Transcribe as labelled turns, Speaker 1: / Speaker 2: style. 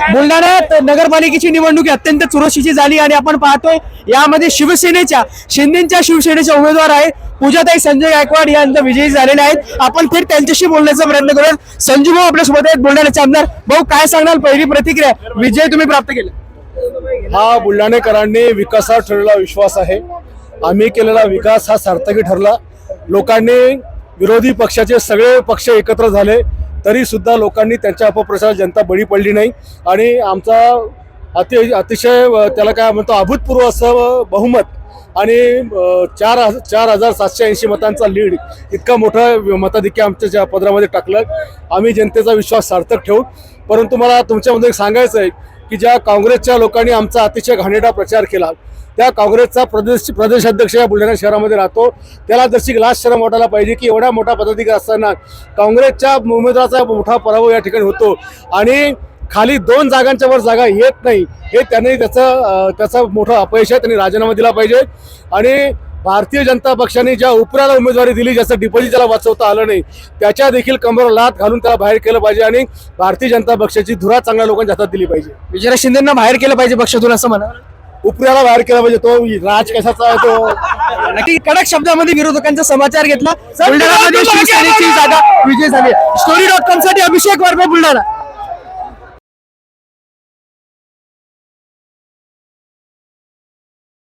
Speaker 1: बुलढाण्यात नगरपालिकेची निवडणूक अत्यंत चुरशीची झाली आणि आपण पाहतोय यामध्ये शिंदेच्या शिवसेनेच्या उमेदवार आहे पूजाताई संजय गायकवाड यांचा विजयी झालेले आहेत। आपण थेट त्यांच्याशी बोलण्याचा प्रयत्न करूया। संजू भाऊ आपल्या सोबत आहेत, बुलढाण्याचे आमदार। भाऊ, काय सांगणार, पहिली प्रतिक्रिया, विजय तुम्ही प्राप्त केला?
Speaker 2: हा बुलढाणेकरांनी विकासावर ठेवलेला विश्वास आहे। आम्ही केलेला विकास हा सार्थकी ठरला। लोकांनी विरोधी पक्षाचे सगळे पक्ष एकत्र झाले तरी सुद्धा लोकांनी त्यांच्या अपप्रचार जनता बळी पडली नाही आणि आमचा अतिशय त्याला काय म्हणतो अभूतपूर्व असं बहुमत आणि 4,780 मतांचा लीड, इतका मोठा मताधिक्य आमच्या पदरामध्ये टाकलं। आम्ही जनतेचा विश्वास सार्थक ठेवू। परंतु मला तुमच्यामध्ये सांगायचं आहे की ज्या काँग्रेसच्या लोकांनी आमचा अतिशय घाणेरडा प्रचार केला, त्या काँग्रेसचा प्रदेशाध्यक्ष या बुलढाणा शहरामध्ये राहतो, त्याला जशी लाज शरम वाटायला पाहिजे की एवढा मोठा पदाधिकारी असताना काँग्रेसच्या उमेदवाराचा मोठा पराभव या ठिकाणी होतो आणि खाली 2 जागांच्या वर जागा येत नाही, हे त्यांनी त्याचा मोठा अपयश आहे। त्यांनी राजीनामा दिला पाहिजे आणि भारतीय जनता पक्षाने ज्या उपराला उमेदवारी दिली, ज्याचं डिपॉझिट त्याला वाचवता आलं नाही, त्याच्या देखील कमर लात घालून त्याला बाहेर केलं पाहिजे आणि भारतीय जनता पक्षाची धुरा चांगल्या लोकांच्या हातात दिली पाहिजे।
Speaker 1: विजय शिंदेना बाहेर केलं पाहिजे पक्षातून असं म्हणा,
Speaker 2: उपऱ्याला बाहेर केला पाहिजे। तो राज कशाचा आहे तो
Speaker 1: नक्की कडक शब्दामध्ये विरोधकांचा समाचार घेतला। बुलढाण्यामध्ये शिवसेनेची जागा विजय झाली। story.com साठी अभिषेक वर्मा, बुलढाणा।